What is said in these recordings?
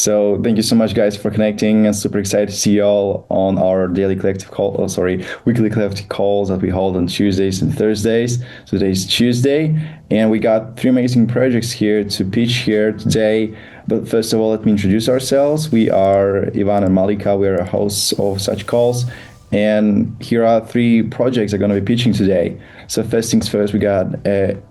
So thank you so much, guys, for connecting. And super excited to see you all on our daily collective call. Weekly collective calls that we hold on Tuesdays and Thursdays. So today's Tuesday, and we got 3 amazing projects here to pitch here today. But first of all, let me introduce ourselves. We are Ivan and Malika. We are hosts of such calls. And here are 3 projects I'm going to be pitching today. So first things first, we got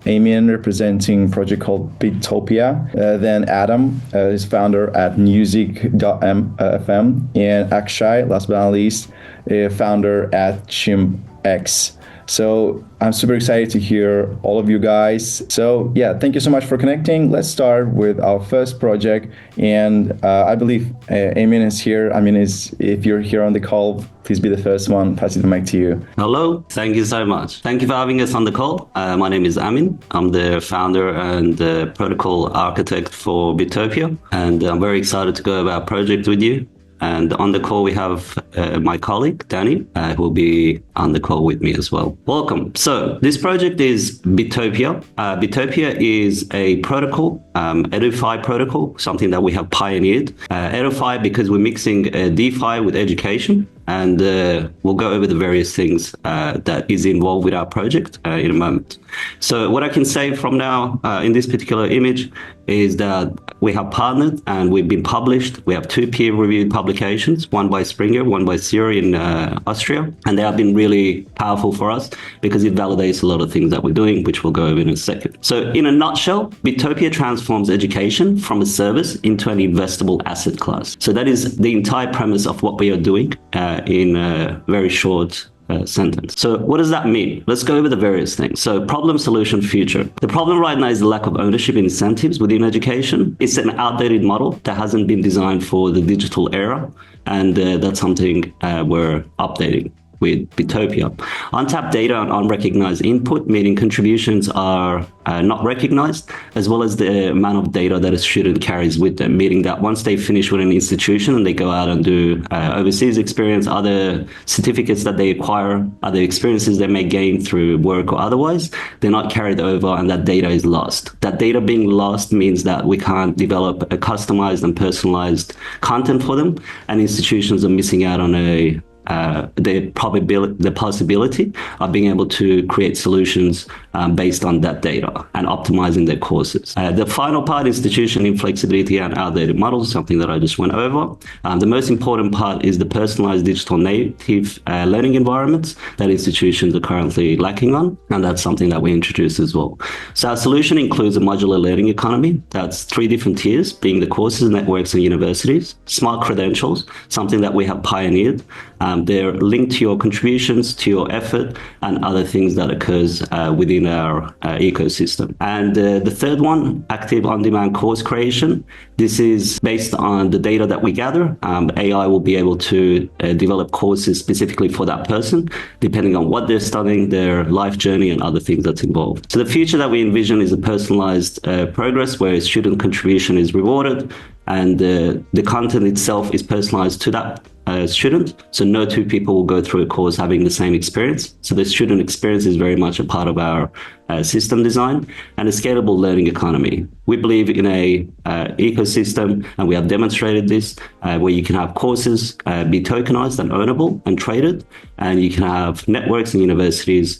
Amin representing a project called Bittopia. Then Adam is founder at music.fm. And Akshay, last but not least, founder at Chimpx. So I'm super excited to hear all of you guys. So yeah, thank you so much for connecting. Let's start with our first project. And I believe Amin is here. If you're here on the call, please be the first one. Passing the mic to you. Hello, thank you so much. Thank you for having us on the call. My name is Amin. I'm the founder and the protocol architect for Bittopia. And I'm very excited to go over our project with you. And on the call, we have my colleague, Danny, who will be on the call with me as well. Welcome. So this project is Bittopia. Bittopia is a protocol, EduFi protocol, something that we have pioneered. EduFi because we're mixing DeFi with education. And we'll go over the various things that is involved with our project in a moment. So what I can say from now in this particular image is that we have partnered and we've been published. We have 2 peer-reviewed publications, one by Springer, one by Siri in Austria. And they have been really powerful for us because it validates a lot of things that we're doing, which we'll go over in a second. So in a nutshell, Bittopia transforms education from a service into an investable asset class. So that is the entire premise of what we are doing in a very short sentence. So what does that mean? Let's go over the various things. So problem, solution, future. The problem right now is the lack of ownership and incentives within education. It's an outdated model that hasn't been designed for the digital era. And that's something we're updating with Bittopia. Untapped data and unrecognized input, meaning contributions are not recognized, as well as the amount of data that a student carries with them, meaning that once they finish with an institution and they go out and do overseas experience, other certificates that they acquire, other experiences they may gain through work or otherwise, they're not carried over and that data is lost. That data being lost means that we can't develop a customized and personalized content for them, and institutions are missing out on the possibility of being able to create solutions based on that data and optimizing their courses. The final part, institution inflexibility and outdated models, something that I just went over. The most important part is the personalized digital native learning environments that institutions are currently lacking on, and that's something that we introduced as well. So our solution includes a modular learning economy. That's 3 different tiers, being the courses, networks, and universities. Smart credentials, something that we have pioneered. They're linked to your contributions, to your effort, and other things that occurs within our ecosystem. And the third one, active on-demand course creation. This is based on the data that we gather. AI will be able to develop courses specifically for that person, depending on what they're studying, their life journey, and other things that's involved. So the future that we envision is a personalized progress where student contribution is rewarded, and the content itself is personalized to that student. So no 2 people will go through a course having the same experience. So the student experience is very much a part of our system design, and a scalable learning economy. We believe in a ecosystem, and we have demonstrated this, where you can have courses be tokenized and ownable and traded, and you can have networks and universities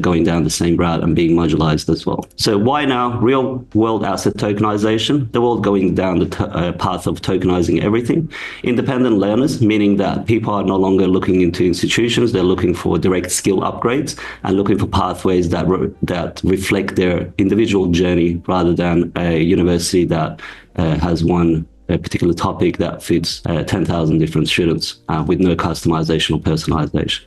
going down the same route and being modularized as well. So why now? Real world asset tokenization, the world going down the path of tokenizing everything. Independent learners, meaning that people are no longer looking into institutions, they're looking for direct skill upgrades and looking for pathways that reflect their individual journey rather than a university that has one particular topic that fits 10,000 different students with no customization or personalization.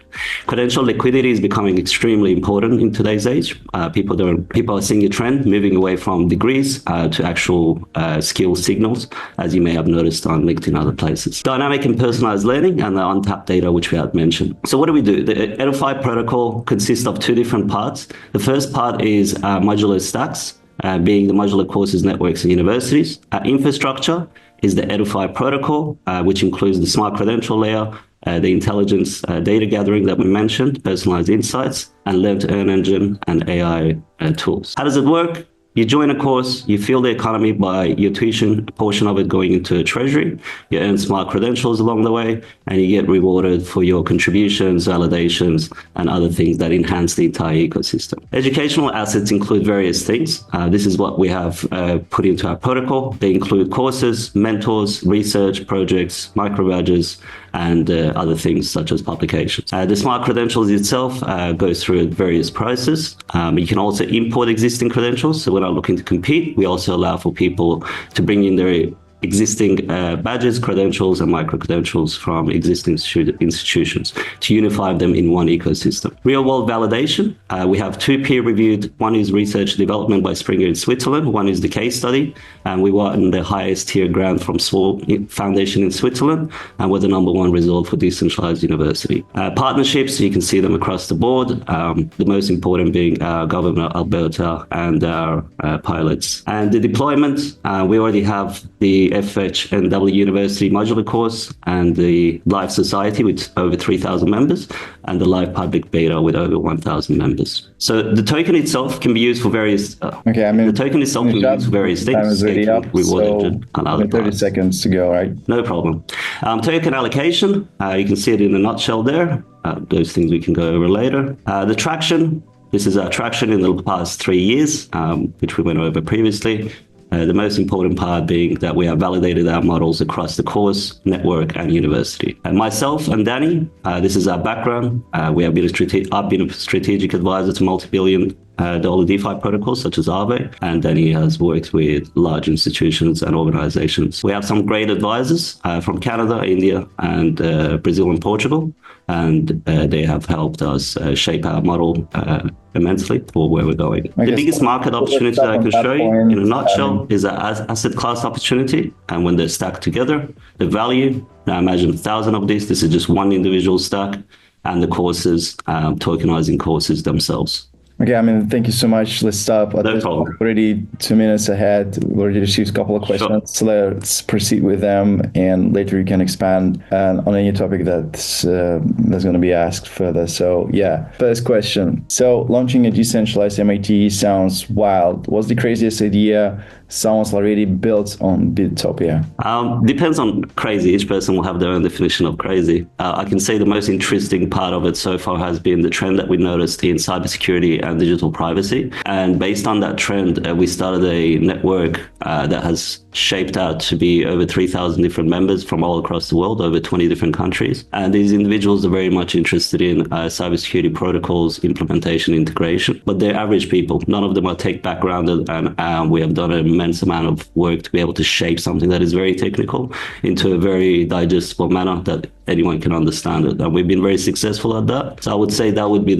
Credential liquidity is becoming extremely important in today's age. People are seeing a trend moving away from degrees to actual skill signals, as you may have noticed on LinkedIn and other places. Dynamic and personalized learning and the untapped data, which we had mentioned. So what do we do? The EduFi protocol consists of 2 different parts. The first part is modular stacks, being the modular courses, networks, and universities. Infrastructure is the EduFi protocol, which includes the smart credential layer, the intelligence data gathering that we mentioned, personalized insights, and learn to earn engine and AI tools. How does it work? You join a course, you fuel the economy by your tuition, a portion of it going into a treasury. You earn smart credentials along the way, and you get rewarded for your contributions, validations, and other things that enhance the entire ecosystem. Educational assets include various things. This is what we have put into our protocol. They include courses, mentors, research, projects, micro badges, and other things such as publications. The smart credentials itself goes through various processes. You can also import existing credentials. So we're not looking to compete. We also allow for people to bring in their existing badges, credentials, and micro-credentials from existing institutions to unify them in one ecosystem. Real-world validation. We have 2 peer-reviewed. One is research development by Springer in Switzerland. One is the case study. And we won the highest tier grant from SWOL Foundation in Switzerland, and we're the #1 result for Decentralized University. Partnerships, you can see them across the board. The most important being our government of Alberta and our pilots. And the deployment, we already have the FHNW University modular course and the Live Society with over 3,000 members, and the live public beta with over 1,000 members. So the token itself can be used for various. The token itself can be used for various things. Time is already up, so 30 seconds to go, right? No problem. Token allocation, you can see it in a nutshell there. Those things we can go over later. The traction. This is our traction in the past 3 years, which we went over previously. The most important part being that we have validated our models across the course, network, and university. And myself and Danny, this is our background. I've been a strategic advisor to multi-billion dollar DeFi protocols such as Aave, and Danny has worked with large institutions and organizations. We have some great advisors from Canada, India, and Brazil and Portugal, and they have helped us shape our model immensely for where we're going. The biggest market opportunity that I can show you in a nutshell is an asset class opportunity, and when they're stacked together, the value, now imagine 1,000 of these, this is just one individual stack, and the courses, tokenizing courses themselves. Okay, I mean, thank you so much. Let's stop. No problem. Already 2 minutes ahead. We already received a couple of questions. Sure. So let's proceed with them, and later you can expand on any topic that's going to be asked further. So yeah, first question. So launching a decentralized MIT sounds wild. What's the craziest idea someone's already built on Bittopia? Depends on crazy. Each person will have their own definition of crazy. I can say the most interesting part of it so far has been the trend that we noticed in cybersecurity and digital privacy. And based on that trend, we started a network that has shaped out to be over 3,000 different members from all across the world, over 20 different countries. And these individuals are very much interested in cybersecurity protocols, implementation, integration, but they're average people. None of them are tech backgrounded, and we have done an immense amount of work to be able to shape something that is very technical into a very digestible manner that anyone can understand it. And we've been very successful at that. So I would say that would be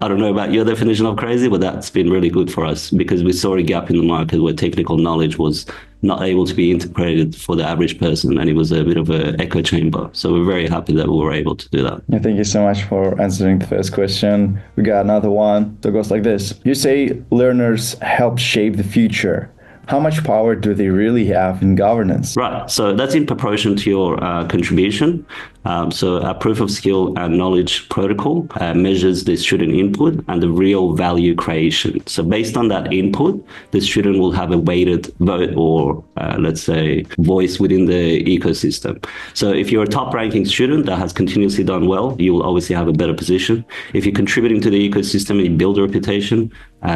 I don't know about your definition of crazy, but that's been really good for us because we saw a gap in the market where technical knowledge was not able to be integrated for the average person, and it was a bit of an echo chamber. So we're very happy that we were able to do that. Yeah, thank you so much for answering the first question. We got another one that goes like this. You say learners help shape the future. How much power do they really have in governance? Right. So that's in proportion to your contribution. So our proof of skill and knowledge protocol measures the student input and the real value creation. So based on that input, the student will have a weighted vote or let's say voice within the ecosystem. So if you're a top ranking student that has continuously done well, you will obviously have a better position. If you're contributing to the ecosystem and you build a reputation,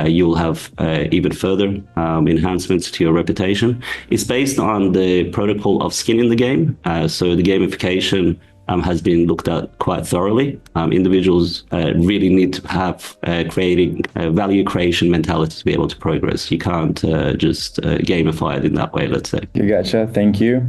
you will have even further enhancements to your reputation. It's based on the protocol of skin in the game. So the gamification has been looked at quite thoroughly. Individuals really need to have creating value creation mentality to be able to progress. You can't just gamify it in that way, let's say. You gotcha. Thank you.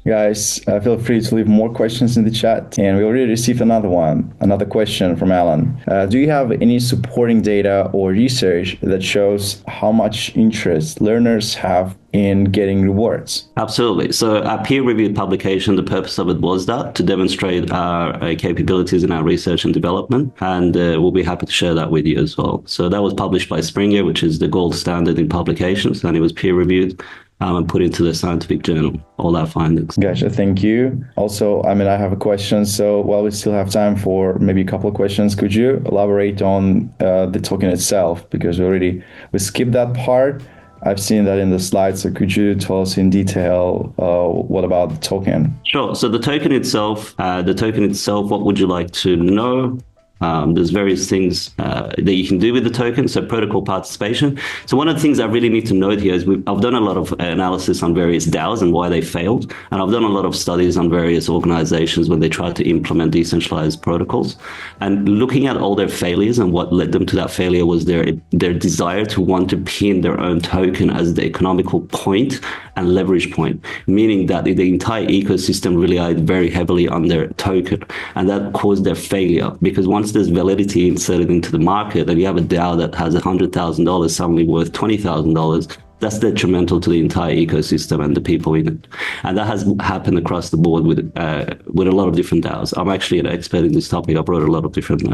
Guys, feel free to leave more questions in the chat. And we already received another question from Alan. Do you have any supporting data or research that shows how much interest learners have in getting rewards? Absolutely. So our peer-reviewed publication, the purpose of it was that to demonstrate our capabilities in our research and development, and we'll be happy to share that with you as well. So that was published by Springer, which is the gold standard in publications, and it was peer-reviewed and put into the scientific journal, all our findings. Gotcha, thank you. Also, I have a question. So while we still have time for maybe a couple of questions, could you elaborate on the token itself? Because we skipped that part. I've seen that in the slides. So could you tell us in detail what about the token? Sure. So the token itself, what would you like to know? There's various things that you can do with the token. So protocol participation. So one of the things I really need to note here is I've done a lot of analysis on various DAOs and why they failed. And I've done a lot of studies on various organizations when they tried to implement decentralized protocols. And looking at all their failures, and what led them to that failure was their desire to want to pin their own token as the economical point and leverage point, meaning that the entire ecosystem relied very heavily on their token. And that caused their failure, because once there's validity inserted into the market and you have a DAO that has $100,000 suddenly worth $20,000, that's detrimental to the entire ecosystem and the people in it. And that has happened across the board with a lot of different DAOs. I'm actually an expert in this topic. I've wrote a lot of different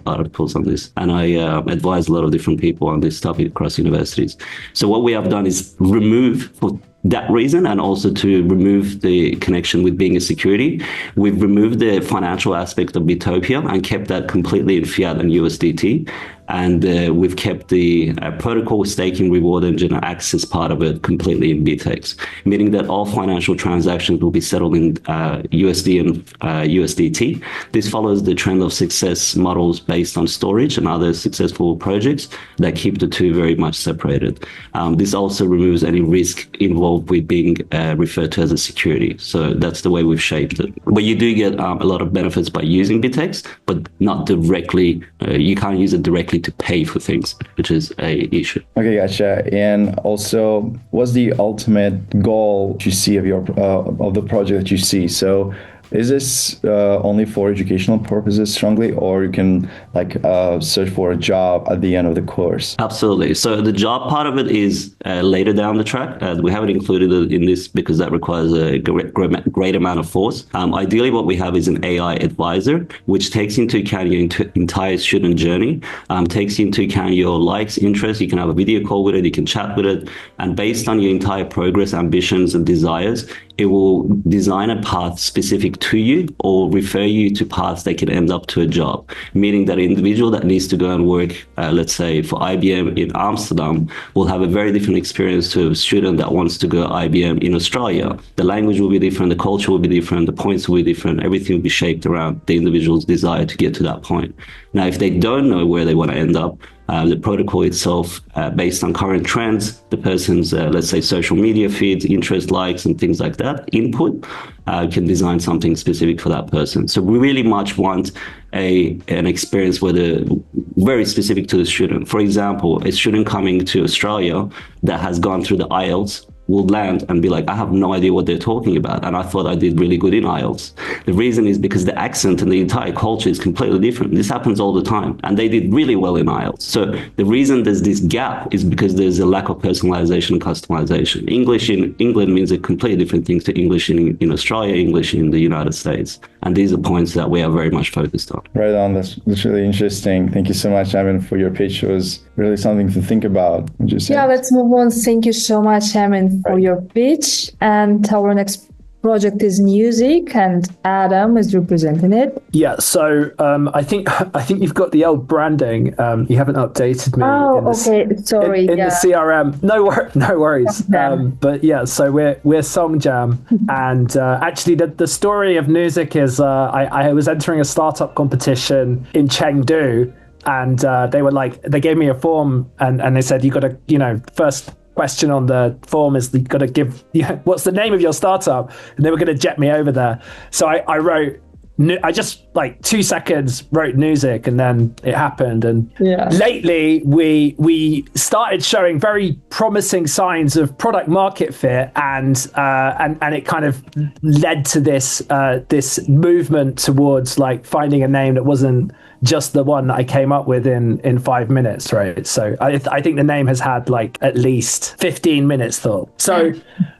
articles on this, and I advise a lot of different people on this topic across universities. So what we have done is remove, for that reason, and also to remove the connection with being a security, we've removed the financial aspect of Bittopia and kept that completely in fiat and USDT. And we've kept the protocol staking reward engine and access part of it completely in BitX, meaning that all financial transactions will be settled in USD and USDT. This follows the trend of success models based on storage and other successful projects that keep the two very much separated. This also removes any risk involved with being referred to as a security. So that's the way we've shaped it. But you do get a lot of benefits by using BitX, but not directly. You can't use it directly to pay for things, which is a issue. Okay, gotcha. And also, what's the ultimate goal you see of your of the project that you see? So is this only for educational purposes strongly, or you can search for a job at the end of the course? Absolutely. So the job part of it is later down the track. We haven't included it in this because that requires a great amount of force. Ideally, what we have is an AI advisor, which takes into account your entire student journey, takes into account your likes, interests. You can have a video call with it, you can chat with it, and based on your entire progress, ambitions, and desires, it will design a path specific to you or refer you to paths that can end up to a job, meaning that an individual that needs to go and work, let's say for IBM in Amsterdam, will have a very different experience to a student that wants to go IBM in Australia. The language will be different, the culture will be different, the points will be different, everything will be shaped around the individual's desire to get to that point. Now, if they don't know where they want to end up, the protocol itself, based on current trends, the person's, let's say, social media feeds, interest, likes, and things like that, input, can design something specific for that person. So we really much want an experience where very specific to the student. For example, a student coming to Australia that has gone through the IELTS will land and be like, I have no idea what they're talking about, and I thought I did really good in IELTS. The reason is because the accent and the entire culture is completely different. This happens all the time, and they did really well in IELTS. So the reason there's this gap is because there's a lack of personalization and customization. English in England means a completely different thing to English in Australia, English in the United States. And these are points that we are very much focused on. Right on. That's really interesting. Thank you so much, Amin, for your pitch. It was really something to think about. Yeah, let's move on. Thank you so much, Amin, for your pitch. And our next project is music, and Adam is representing it. Yeah, so I think you've got the old branding. You haven't updated me. Oh, okay. Sorry. In the CRM. No worries. But yeah, so we're Songjam, and actually the story of music is I was entering a startup competition in Chengdu, and they gave me a form, and they said you got to first question on the form is you got to give what's the name of your startup, and they were going to jet me over there. So I wrote, I just 2 seconds wrote music, and then it happened. And lately we started showing very promising signs of product market fit, and it kind of led to this movement towards finding a name that wasn't just the one that I came up with in 5 minutes, right? So I think the name has had at least 15 minutes thought. So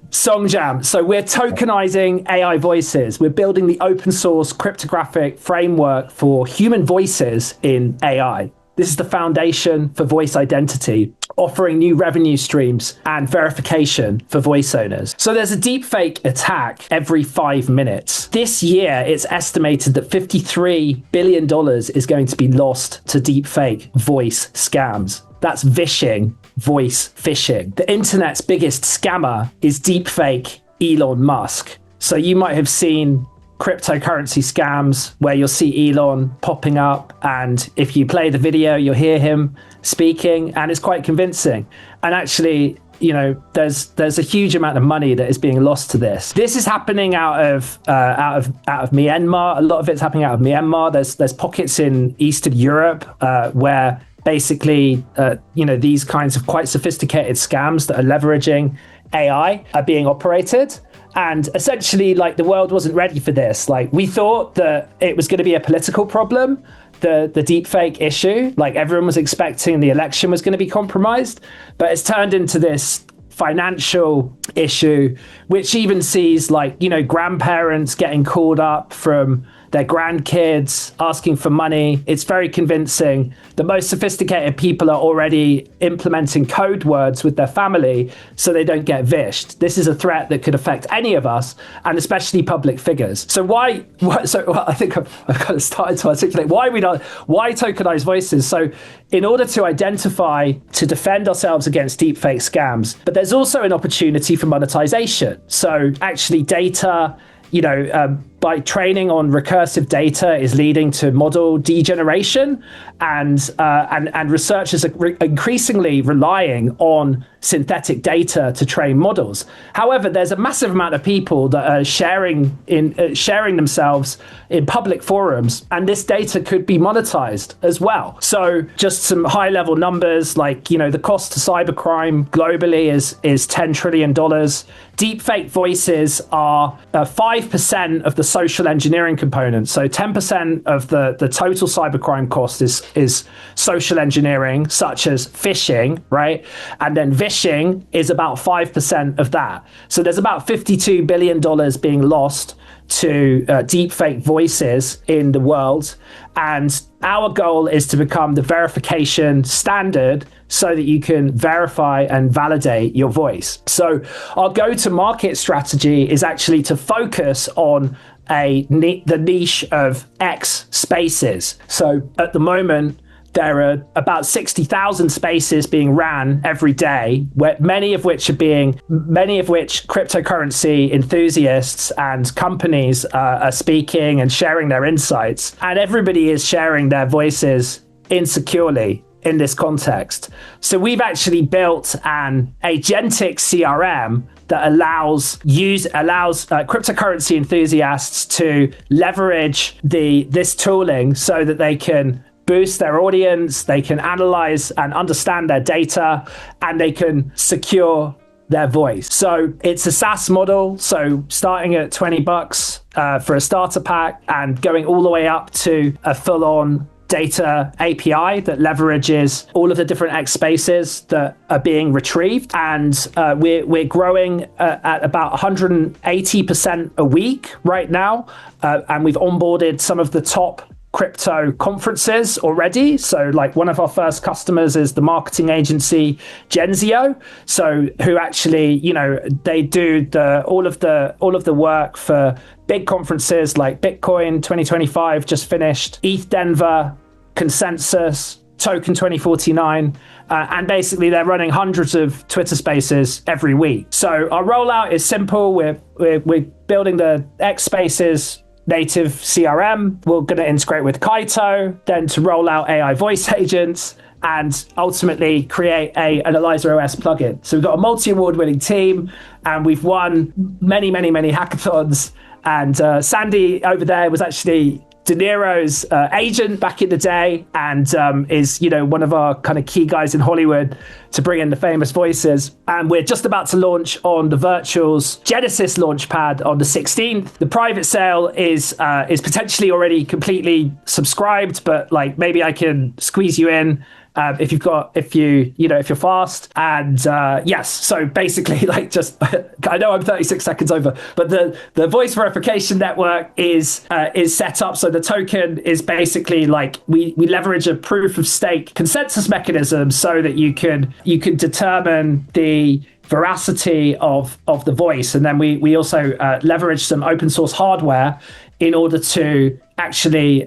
Songjam. So we're tokenizing AI voices. We're building the open source cryptographic framework for human voices in AI. This is the foundation for voice identity, offering new revenue streams and verification for voice owners. So there's a deepfake attack every 5 minutes. This year, it's estimated that $53 billion is going to be lost to deepfake voice scams. That's vishing voice phishing. The internet's biggest scammer is deepfake Elon Musk. So you might have seen cryptocurrency scams where you'll see Elon popping up, and if you play the video, you'll hear him speaking, and it's quite convincing. And actually, you know, there's a huge amount of money that is being lost to this. This is happening out of Myanmar. A lot of it's happening out of Myanmar. There's pockets in Eastern Europe where basically, you know, these kinds of quite sophisticated scams that are leveraging AI are being operated. And essentially, like, the world wasn't ready for this. Like, we thought that it was going to be a political problem, the deepfake issue. Like, everyone was expecting the election was going to be compromised, but it's turned into this financial issue, which even sees, like, you know, grandparents getting called up from their grandkids asking for money. It's very convincing. The most sophisticated people are already implementing code words with their family so they don't get vished. This is a threat that could affect any of us, and especially public figures. So I think I've kind of started to articulate why tokenize voices. So in order to identify, to defend ourselves against deepfake scams, but there's also an opportunity for monetization. So actually data, you know, by training on recursive data is leading to model degeneration, and researchers are increasingly relying on synthetic data to train models. However, there's a massive amount of people that are sharing themselves in public forums, and this data could be monetized as well. So just some high level numbers, like, you know, the cost to cybercrime globally is $10 trillion. Deepfake voices are 5% of the social engineering component. So 10% of the total cybercrime cost is social engineering, such as phishing, right? And then vishing is about 5% of that. So there's about $52 billion being lost to deepfake voices in the world. And our goal is to become the verification standard so that you can verify and validate your voice. So our go-to-market strategy is actually to focus on the niche of X spaces. So at the moment, there are about 60,000 spaces being ran every day, many of which cryptocurrency enthusiasts and companies are speaking and sharing their insights. And everybody is sharing their voices insecurely in this context. So we've actually built an agentic CRM that allows cryptocurrency enthusiasts to leverage this tooling so that they can boost their audience, they can analyze and understand their data, and they can secure their voice. So it's a SaaS model, so starting at $20 for a starter pack and going all the way up to a full-on data API that leverages all of the different X spaces that are being retrieved. And we're growing at about 180% a week right now. And we've onboarded some of the top crypto conferences already. So like one of our first customers is the marketing agency Genzio. So who actually, you know, they do all of the work for big conferences like Bitcoin 2025 just finished, ETH Denver, Consensus, Token 2049, and basically they're running hundreds of Twitter Spaces every week. So our rollout is simple. We're building the X Spaces native CRM. We're going to integrate with Kaito, then to roll out AI voice agents, and ultimately create an Eliza OS plugin. So we've got a multi-award winning team, and we've won many hackathons. And Sandy over there was actually De Niro's agent back in the day, and is, you know, one of our kind of key guys in Hollywood to bring in the famous voices. And we're just about to launch on the Virtual's Genesis launchpad on the 16th. The private sale is potentially already completely subscribed, but like maybe I can squeeze you in if you're fast. And yes, so basically, like, just I know I'm 36 seconds over, but the voice verification network is set up. So the token is basically like we leverage a proof of stake consensus mechanism so that you can determine the veracity of the voice. And then we also leverage some open source hardware in order to actually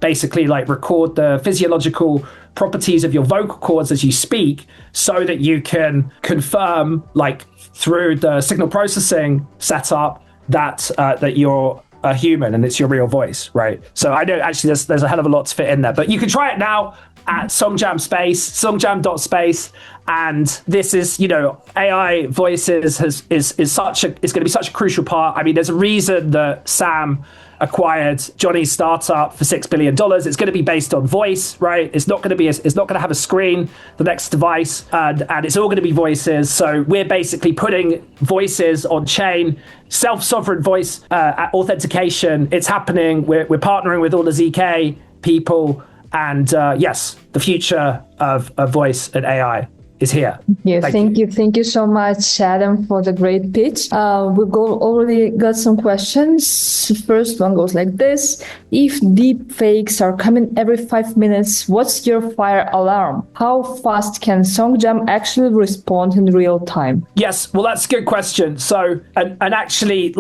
basically like record the physiological properties of your vocal cords as you speak, so that you can confirm, like through the signal processing setup, that that you're a human and it's your real voice, right? So I know actually there's a hell of a lot to fit in there, but you can try it now at Songjam Space, songjam.space. And this is, AI voices is going to be such a crucial part. I mean, there's a reason that Sam acquired Johnny's startup for $6 billion. It's going to be based on voice, right? It's not going to have a screen, the next device, and it's all going to be voices. So we're basically putting voices on chain, self-sovereign voice authentication. It's happening. We're partnering with all the ZK people, and yes, the future of voice and AI is here. Yeah, thank you so much, Adam, for the great pitch. Already got some questions. First one goes like this: if deep fakes are coming every 5 minutes, what's your fire alarm? How fast can Songjam actually respond in real time? Yes, well, that's a good question. So, and actually,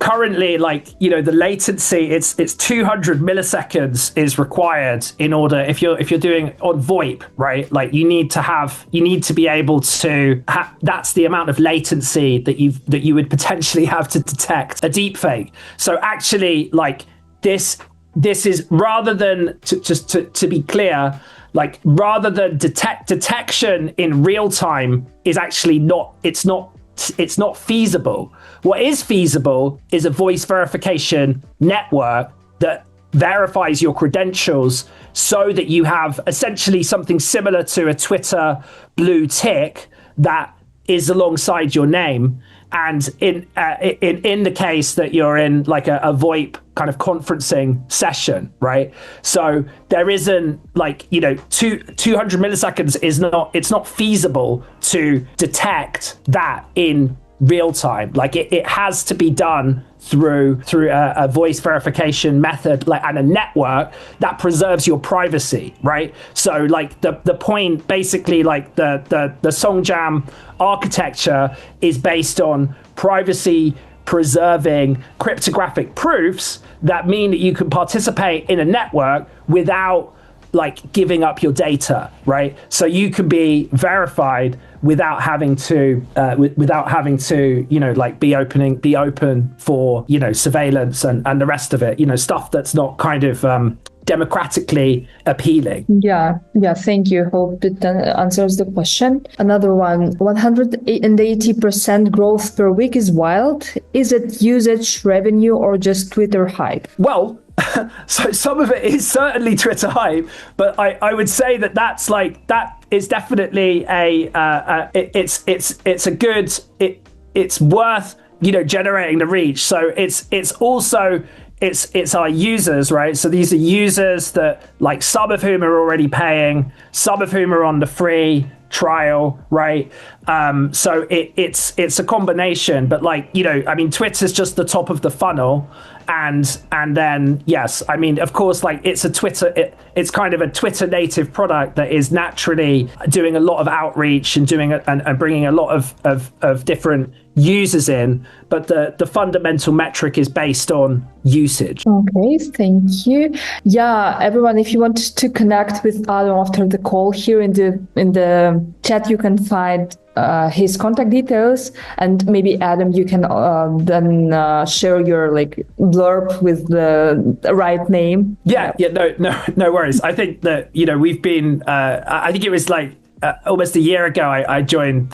currently, the latency, it's 200 milliseconds is required in order, if you're doing on VoIP, right? Like you need to be able to that's the amount of latency that you would potentially have to detect a deepfake. So actually, this is, rather than to be clear, rather than detection in real time is actually it's not feasible. What is feasible is a voice verification network that verifies your credentials, so that you have essentially something similar to a Twitter blue tick that is alongside your name. And in the case that you're in a VoIP kind of conferencing session, right? So there isn't 200 milliseconds it's not feasible to detect that in real time. It has to be done through a voice verification method, and a network that preserves your privacy, right? So the point, basically, the Songjam architecture is based on privacy preserving cryptographic proofs that mean that you can participate in a network without giving up your data, right? So you can be verified without having to be open for surveillance and the rest of it, stuff that's not kind of democratically appealing. Yeah, thank you. Hope it answers the question. Another one: 180% growth per week is wild. Is it usage, revenue, or just Twitter hype? Well, so some of it is certainly Twitter hype, but I would say that is definitely it's worth generating the reach. So it's also it's our users, right? So these are users that some of whom are already paying, some of whom are on the free trial, right? So it's a combination, but Twitter's just the top of the funnel. And then, yes, of course, it's a Twitter, it's kind of a Twitter native product that is naturally doing a lot of outreach and and bringing a lot of different users in, but the fundamental metric is based on usage. Okay, thank you. Yeah, everyone, if you want to connect with Adam after the call, here in the chat you can find his contact details, and maybe Adam, you can then share your blurb with the right name. Yeah, no worries. I think that we've been I think it was almost a year ago I joined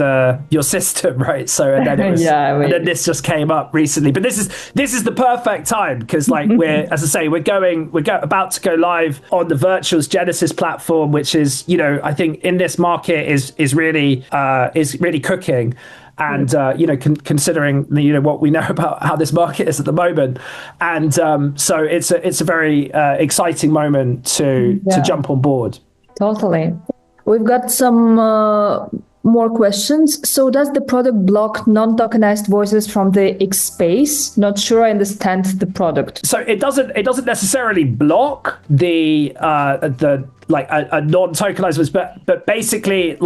your system, right? So and then it was, and then this just came up recently. But this is the perfect time, because we're, as I say, we're about to go live on the Virtuals Genesis platform, which is I think in this market is really cooking. And considering what we know about how this market is at the moment, and so it's a very exciting moment to jump on board. Totally. We've got some more questions. So does the product block non-tokenized voices from the X space? Not sure I understand the product. So it doesn't necessarily block the a non-tokenized voice, but basically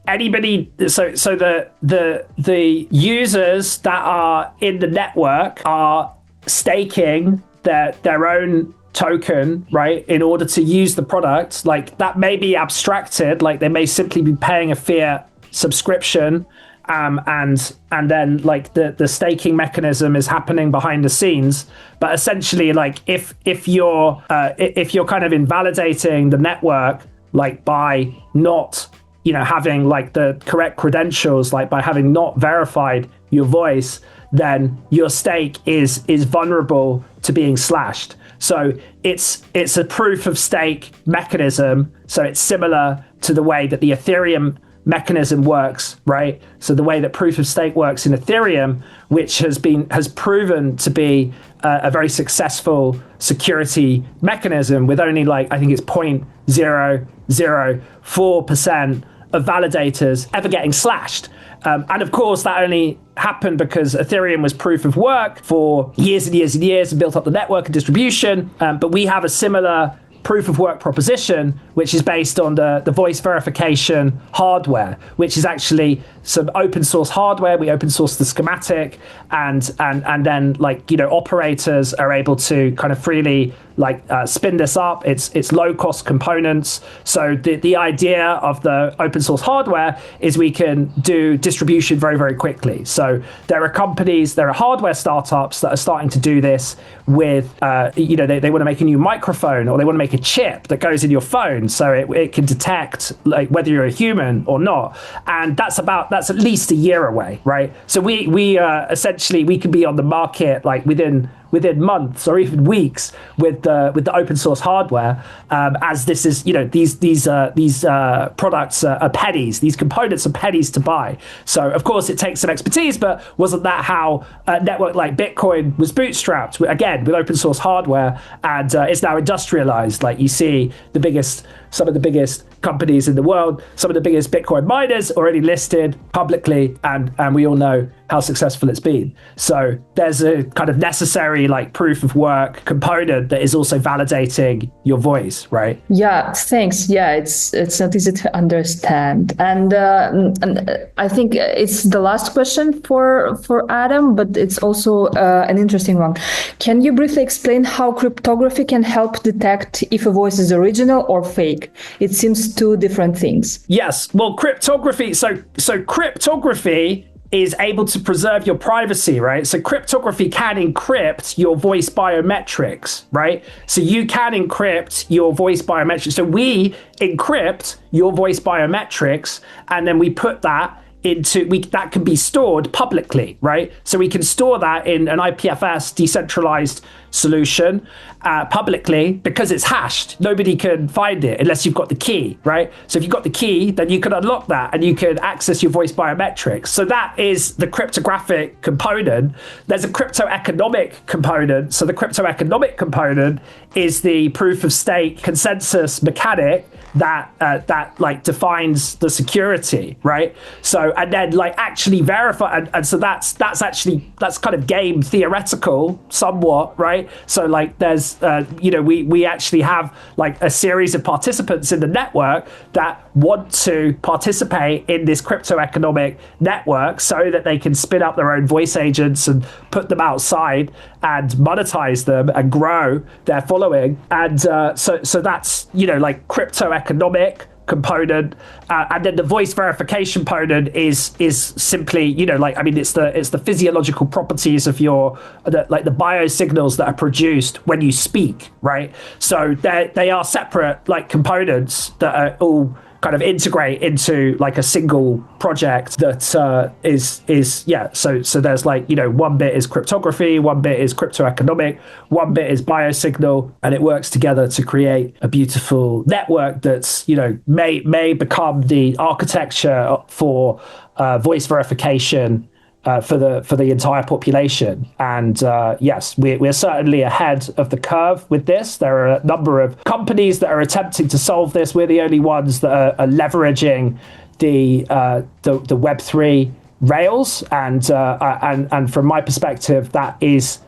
anybody, so the users that are in the network are staking their own token, right, in order to use the product, like that may be abstracted, like they may simply be paying a fiat subscription, and then like the staking mechanism is happening behind the scenes. But essentially, like if you're kind of invalidating the network, like by not having like the correct credentials, like by having not verified your voice, then your stake is vulnerable to being slashed. So it's a proof of stake mechanism. So it's similar to the way that the Ethereum mechanism works, right? So the way that proof of stake works in Ethereum, which has proven to be a very successful security mechanism with only like, I think it's 0.004% of validators ever getting slashed. And of course, that only happened because Ethereum was proof of work for years and years and years and built up the network and distribution. But we have a similar proof of work proposition, which is based on the voice verification hardware, which is actually some open source hardware. We open source the schematic, and then like operators are able to kind of freely spin this up. It's low cost components. So the idea of the open source hardware is we can do distribution very, very quickly. So there are hardware startups that are starting to do this with they want to make a new microphone, or they want to make a chip that goes in your phone so it can detect like whether you're a human or not. And that's at least a year away, right? So we essentially we can be on the market like within months or even weeks with the open source hardware, as this is these products are pennies, these components are pennies to buy. So of course it takes some expertise, but wasn't that how a network like Bitcoin was bootstrapped, again with open source hardware, and it's now industrialized. Like you see some of the biggest companies in the world, some of the biggest Bitcoin miners already listed publicly, and we all know how successful it's been. So there's a kind of necessary like proof of work component that is also validating your voice, right? Yeah, thanks. Yeah, it's not easy to understand, and I think it's the last question for Adam, but it's also an interesting one. Can you briefly explain how cryptography can help detect if a voice is original or fake? It seems two different things. Yes, well, cryptography. So cryptography is able to preserve your privacy, right? So cryptography can encrypt your voice biometrics, right? So you can encrypt your voice biometrics. So we encrypt your voice biometrics, and then we put that that can be stored publicly, right? So we can store that in an IPFS decentralized solution publicly because it's hashed. Nobody can find it unless you've got the key, right? So if you've got the key, then you can unlock that and you can access your voice biometrics. So that is the cryptographic component. There's a crypto-economic component. So the crypto-economic component is the proof of stake consensus mechanic that like defines the security, right? So and then like actually verify, and so that's kind of game theoretical somewhat, right? So like there's we actually have like a series of participants in the network that want to participate in this crypto economic network so that they can spin up their own voice agents and put them outside and monetize them and grow their following. And so that's like crypto economic component, and then the voice verification component is simply it's the physiological properties of the biosignals that are produced when you speak, right? So they are separate like components that are all kind of integrate into like a single project that so there's like one bit is cryptography, one bit is cryptoeconomic, one bit is biosignal, and it works together to create a beautiful network that's may become the architecture for voice verification for the entire population. And yes, we're certainly ahead of the curve with this. There are a number of companies that are attempting to solve this. We're the only ones that are leveraging the Web3 rails, and from my perspective, that is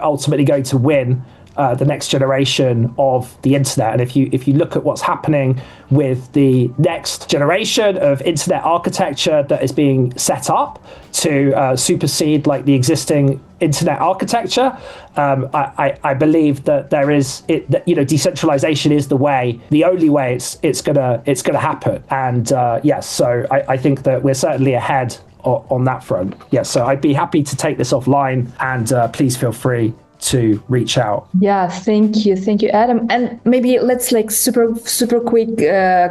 ultimately going to win the next generation of the internet. And if you look at what's happening with the next generation of internet architecture that is being set up to supersede like the existing internet architecture, I believe that decentralization is the only way it's gonna happen. And yes, so I think that we're certainly ahead on that front. Yes, so I'd be happy to take this offline, and please feel free to reach out. Yeah, thank you, Adam. And maybe let's like super quick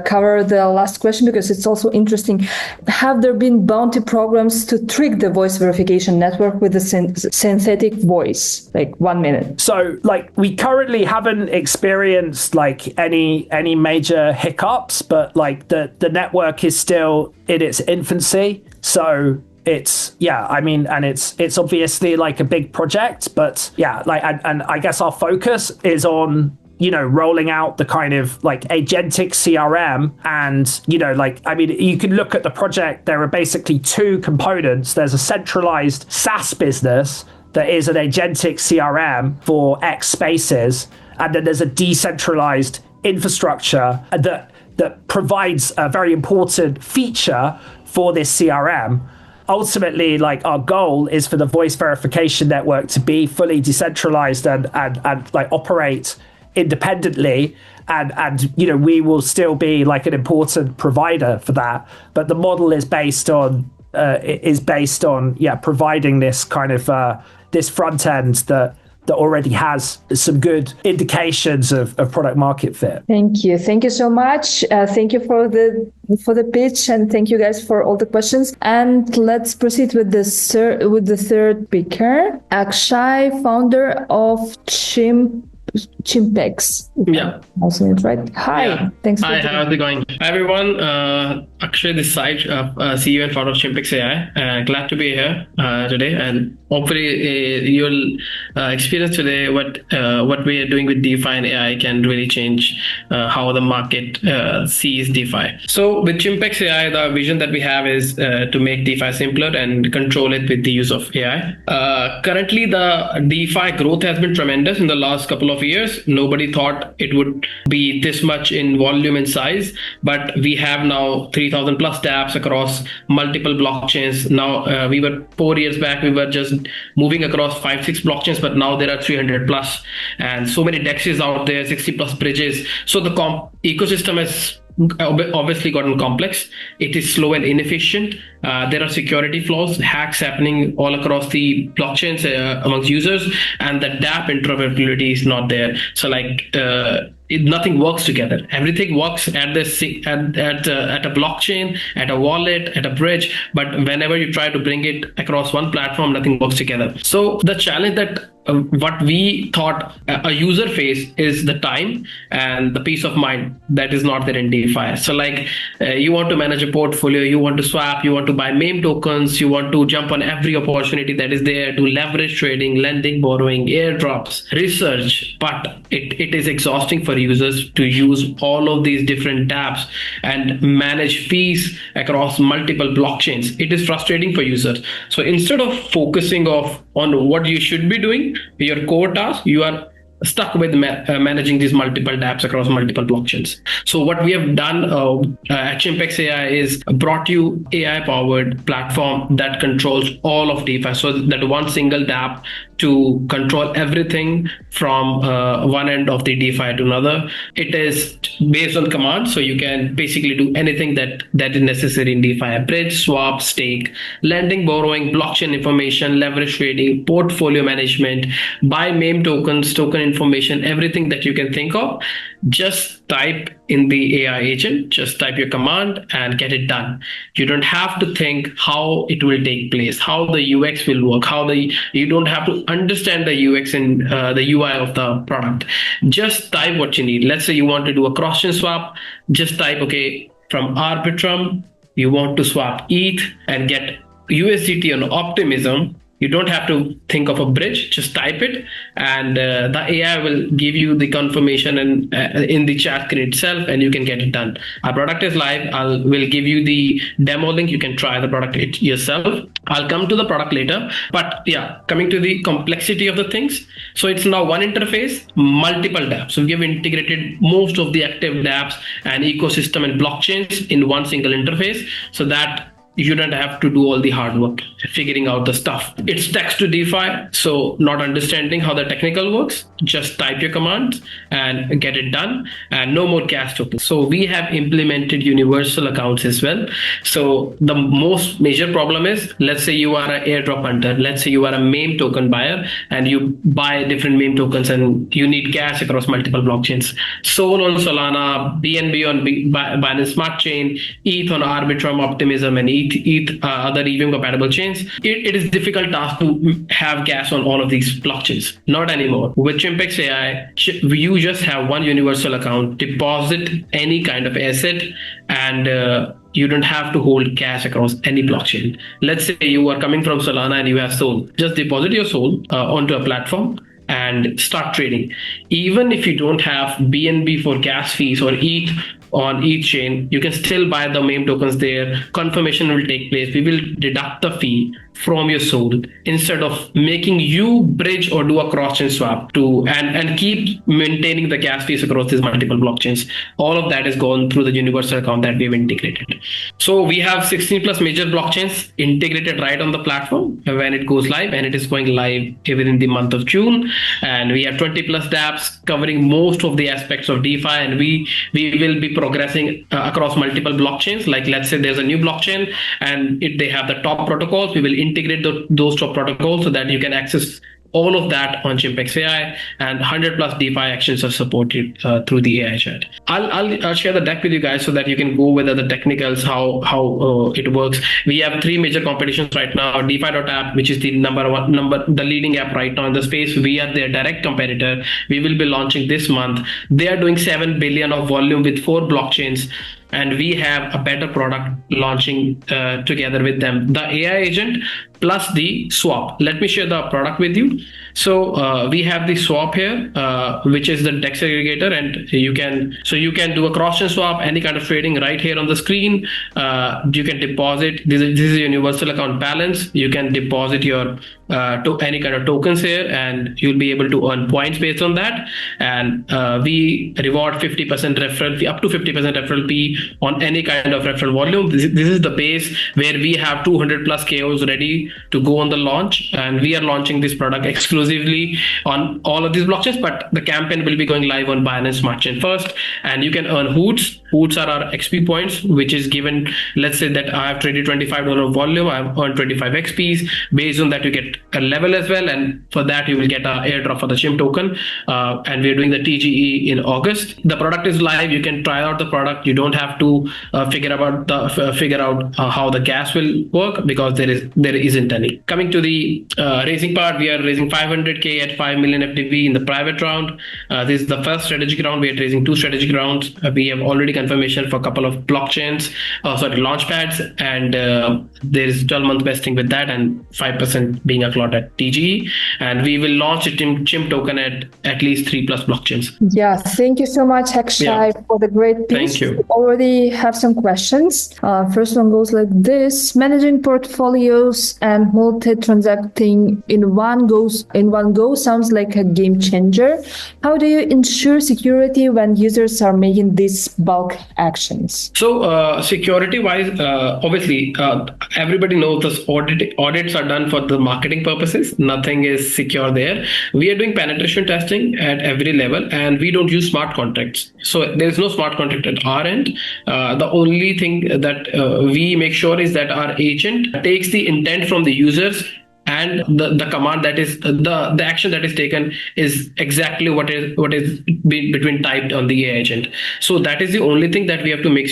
cover the last question, because it's also interesting. Have there been bounty programs to trick the voice verification network with a synthetic voice? Like 1 minute. So like we currently haven't experienced like any major hiccups, but like the network is still in its infancy. So it's it's obviously like a big project, but yeah, like and I guess our focus is on rolling out the kind of like agentic CRM, and you can look at the project. There are basically two components. There's a centralized SaaS business that is an agentic CRM for X spaces, and then there's a decentralized infrastructure that provides a very important feature for this CRM. Ultimately, like our goal is for the voice verification network to be fully decentralized and like operate independently, and we will still be like an important provider for that. But the model is based on providing this kind of this front end that already has some good indications of product market fit. Thank you so much. Thank you for the pitch, and thank you guys for all the questions. And let's proceed with the third speaker, Akshay, founder of Chimpx. Yeah. Also right. Hi. Yeah. Thanks for Hi, how's it going? Hi everyone. Akshay this side, CEO and founder of Chimpx AI. Glad to be here today, and hopefully you'll experience today what we are doing with DeFi and AI can really change how the market sees DeFi. So with Chimpx AI, the vision that we have is to make DeFi simpler and control it with the use of AI. Currently, the DeFi growth has been tremendous in the last couple of years. Nobody thought it would be this much in volume and size, but we have now 3,000 plus dApps across multiple blockchains. Now, we were 4 years back, we were just moving across 5-6 blockchains, but now there are 300 plus, and so many DEXs out there, 60 plus bridges. So the ecosystem has obviously gotten complex. It is slow and inefficient. There are security flaws, hacks happening all across the blockchains amongst users, and the dApp interoperability is not there. So nothing works together. Everything works at a blockchain, at a wallet, at a bridge, but whenever you try to bring it across one platform, nothing works together. So the challenge that what we thought a user face is the time and the peace of mind that is not there in DeFi. So you want to manage a portfolio, you want to swap, you want to buy meme tokens, you want to jump on every opportunity that is there to leverage trading, lending, borrowing, airdrops, research, but it is exhausting for users to use all of these different dApps and manage fees across multiple blockchains. It is frustrating for users. So instead of focusing on what you should be doing, your core task, you are stuck with managing these multiple dApps across multiple blockchains. So what we have done at Chimpx AI is brought you AI-powered platform that controls all of DeFi. So that one single dApp to control everything from one end of the DeFi to another. It is based on command, so you can basically do anything that is necessary in DeFi: a bridge, swap, stake, lending, borrowing, blockchain information, leverage trading, portfolio management, buy meme tokens, token information, everything that you can think of. Just type in the AI agent, just type your command and get it done. You don't have to think how it will take place, how the UX will work, you don't have to understand the UX and the UI of the product. Just type what you need. Let's say you want to do a cross-chain swap. Just type, okay, from Arbitrum, you want to swap ETH and get USDT on Optimism. You don't have to think of a bridge, just type it, and the AI will give you the confirmation and in the chat screen itself, and you can get it done. Our product is live. Will give you the demo link. You can try the product yourself. I'll come to the product later, but yeah, coming to the complexity of the things. So it's now one interface, multiple dApps. So we have integrated most of the active dApps and ecosystem and blockchains in one single interface, so that you don't have to do all the hard work figuring out the stuff. It's text to DeFi, so not understanding how the technical works, just type your commands and get it done, and no more gas tokens. So we have implemented universal accounts as well. So the most major problem is, let's say you are an airdrop hunter, let's say you are a meme token buyer, and you buy different meme tokens and you need gas across multiple blockchains. Sol on Solana, BNB on Binance Smart Chain, ETH on Arbitrum, Optimism, and ETH other EVM compatible chains. It is difficult task to have gas on all of these blockchains. Not anymore. With Chimpx AI, you just have one universal account, deposit any kind of asset, and you don't have to hold cash across any blockchain. Let's say you are coming from Solana and you have Sol. Just deposit your Sol onto a platform and start trading. Even if you don't have BNB for gas fees or ETH on each chain, you can still buy the meme tokens there. Confirmation will take place. We will deduct the fee from your Sol instead of making you bridge or do a cross-chain swap to and keep maintaining the gas fees across these multiple blockchains. All of that is gone through the universal account that we've integrated. So we have 16 plus major blockchains integrated right on the platform when it goes live, and it is going live within the month of June. And we have 20 plus dApps covering most of the aspects of DeFi, and we will be progressing across multiple blockchains. Like, let's say there's a new blockchain and they have the top protocols, we will integrate those top protocols so that you can access all of that on Chimpx AI, and 100 plus DeFi actions are supported through the AI chat. I'll share the deck with you guys so that you can go with the technicals, how it works. We have 3 major competitions right now. DeFi.app, which is the the leading app right now in the space. We are their direct competitor. We will be launching this month. They are doing 7 billion of volume with 4 blockchains. And we have a better product launching together with them, the AI agent plus the swap. Let me share the product with you. So we have the swap here, which is the DEX aggregator, and you can do a cross-chain swap, any kind of trading right here on the screen. You can deposit. This is a universal account balance. You can deposit your to any kind of tokens here, and you'll be able to earn points based on that. And we reward 50% referral fee, up to 50% referral fee on any kind of referral volume. This is the base where we have 200 plus KOs ready to go on the launch, and we are launching this product exclusively on all of these blockchains, but the campaign will be going live on Binance Smart Chain first, and you can earn hoots. Hoots are our XP points, which is given. Let's say that I have traded $25 volume, I've earned 25 XPs. Based on that, you get a level as well, and for that you will get an airdrop for the Chimpx token. And we're doing the TGE in August. The product is live. You can try out the product. You don't have to figure out how the gas will work, because there isn't any. Coming to the raising part, we are raising 500k at 5 million FDV in the private round. This is the first strategic round. We are raising 2 strategic rounds. We have already confirmation for a couple of blockchains, launch pads, and there is 12-month vesting with that, and 5% being a lot at TGE. And we will launch a Chimpx token at least 3 plus blockchains. Yeah, thank you so much, Akshay, for the great piece. Thank you. We already have some questions. First one goes like this: managing portfolios and multi-transacting in one go sounds like a game changer. How do you ensure security when users are making these bulk actions? So security wise, obviously everybody knows this audits are done for the marketing purposes. Nothing is secure there. We are doing penetration testing at every level, and we don't use smart contracts. So there's no smart contract at our end. The only thing that we make sure is that our agent takes the intent from the users, and the command that is the action that is taken is exactly what is between typed on the AI agent. So that is the only thing that we have to make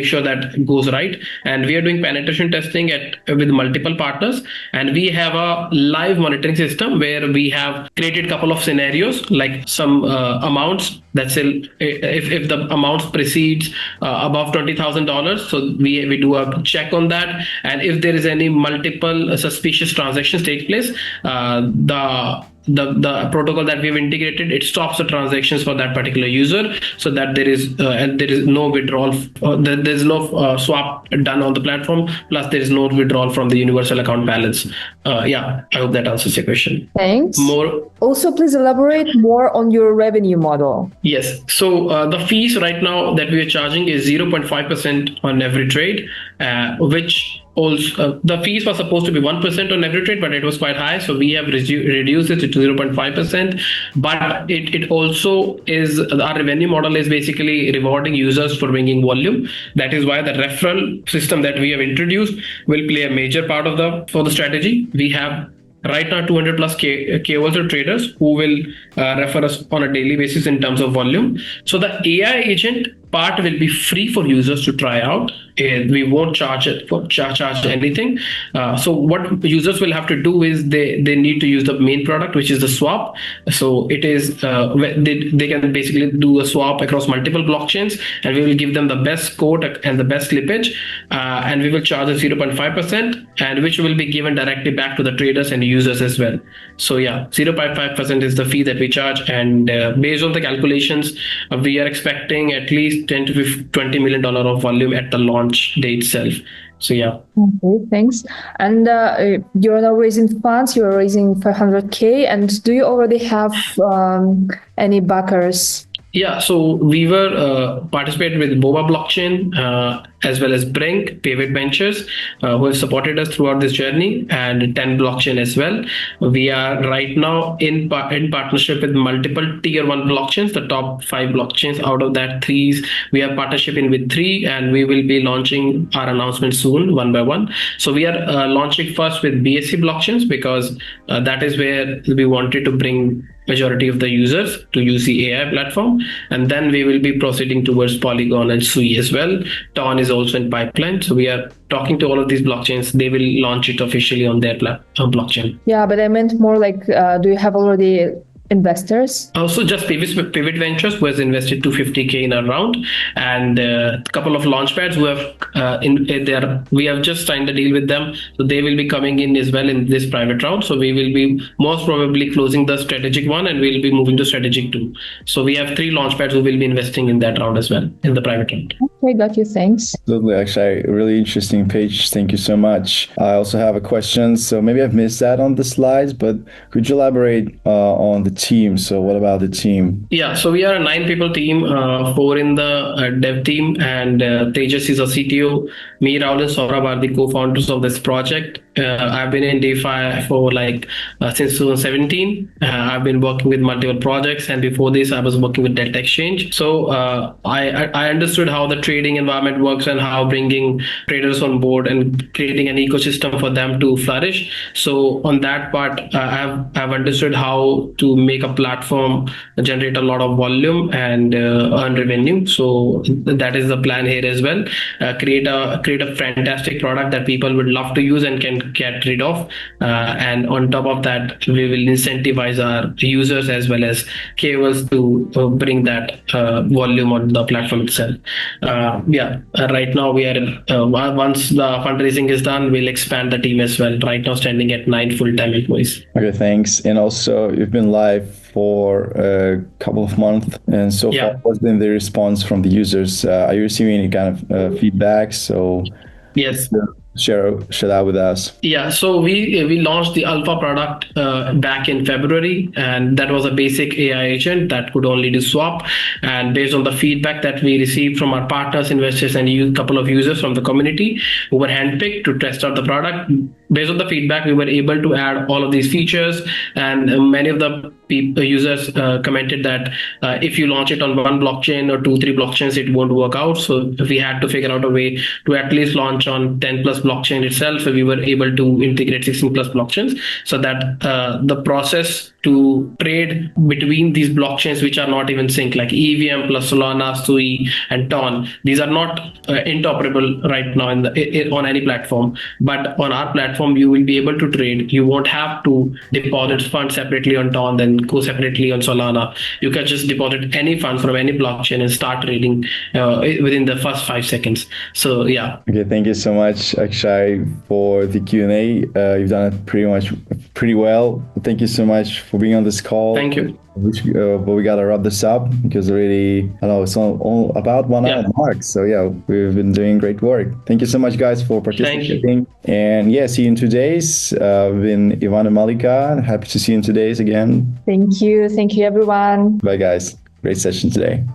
sure that goes right. And we are doing penetration testing with multiple partners, and we have a live monitoring system where we have created a couple of scenarios, like some amounts. That's if the amount precedes above $20,000, so we do a check on that, and if there is any multiple suspicious suspicious transactions take place, the protocol that we've integrated, it stops the transactions for that particular user, so that there is no withdrawal, there's no swap done on the platform, plus there is no withdrawal from the universal account balance. I hope that answers your question. Thanks. Also, please elaborate more on your revenue model. Yes. So the fees right now that we are charging is 0.5% on every trade, which also the fees were supposed to be 1% on every trade, but it was quite high, so we have reduced it to 0.5%. But it also is, our revenue model is basically rewarding users for bringing volume. That is why the referral system that we have introduced will play a major part for the strategy. We have right now 200 plus KOLs or traders who will refer us on a daily basis in terms of volume. So the AI agent part will be free for users to try out. We won't charge anything. So what users will have to do is they need to use the main product, which is the swap. So it is they can basically do a swap across multiple blockchains, and we will give them the best quote and the best slippage, and we will charge a 0.5%, and which will be given directly back to the traders and users as well. So 0.5% is the fee that we charge, and based on the calculations, we are expecting at least 10 to $20 million of volume at the launch day itself. So Okay, thanks. And you're now raising funds. You're raising 500K. And do you already have any backers? Yeah, so we were participated with Boba Blockchain, as well as Brink, Pivot Ventures, who have supported us throughout this journey, and 10 Blockchain as well. We are right now in partnership with multiple tier 1 blockchains, the top 5 blockchains. Out of that, we have partnership with 3, and we will be launching our announcement soon, one by one. So we are launching first with BSC blockchains, because that is where we wanted to bring majority of the users to use the AI platform, and then we will be proceeding towards Polygon and Sui as well. Ton is also in pipeline, so we are talking to all of these blockchains. They will launch it officially on their blockchain. Yeah, but I meant more like, do you have already investors? Also, just Pivot Ventures, who has invested $250K in a round, and a couple of launchpads who have we have just signed a deal with them, so they will be coming in as well in this private round. So we will be most probably closing the strategic one, and we'll be moving to strategic 2. So we have 3 launchpads who will be investing in that round as well, in the private round. Okay, got you. Thanks. Absolutely, Akshay. Really interesting page. Thank you so much. I also have a question. So maybe I've missed that on the slides, but could you elaborate on the team? So what about the team? Yeah, so we are a 9-people team, 4 in the dev team, and Tejas is a CTO. Me, Rahul, and Saurabh are the co-founders of this project. I've been in DeFi for since 2017. I've been working with multiple projects, and before this I was working with Delta Exchange. So I understood how the trading environment works and how bringing traders on board and creating an ecosystem for them to flourish. So on that part, I've understood how to make a platform generate a lot of volume and earn revenue. So that is the plan here as well. Create a fantastic product that people would love to use and can get rid of, and on top of that, we will incentivize our users as well as KOLs to bring that volume on the platform itself. Right now we are once the fundraising is done, we'll expand the team as well. Right now standing at 9 full-time employees. Okay, thanks. And also, you've been live for a couple of months, and so far, what's been the response from the users? Are you receiving any kind of feedback? So yes. Share that with us. Yeah, so we launched the alpha product back in February, and that was a basic AI agent that could only do swap. And based on the feedback that we received from our partners, investors, and a couple of users from the community who were handpicked to test out the product, based on the feedback, we were able to add all of these features. And many of the users commented that if you launch it on one blockchain or 2-3 blockchains, it won't work out. So we had to figure out a way to at least launch on 10 plus blockchain itself. So we were able to integrate 16 plus blockchains, so that the process to trade between these blockchains, which are not even sync, like EVM plus Solana, Sui, and Ton, these are not interoperable right now on any platform. But on our platform, platform, you will be able to trade. You won't have to deposit funds separately on Ton, then go separately on Solana. You can just deposit any fund from any blockchain and start trading within the first 5 seconds. So yeah. Okay, thank you so much, Akshay, for the Q&A. You've done it pretty well. Thank you so much for being on this call. Thank you. But we gotta wrap this up because already, I know it's all about 1 hour mark. So yeah, we've been doing great work. Thank you so much, guys, for participating. And yeah, see you in 2 days. We've been Ivan and Malika. Happy to see you in 2 days again. Thank you. Thank you, everyone. Bye, guys. Great session today.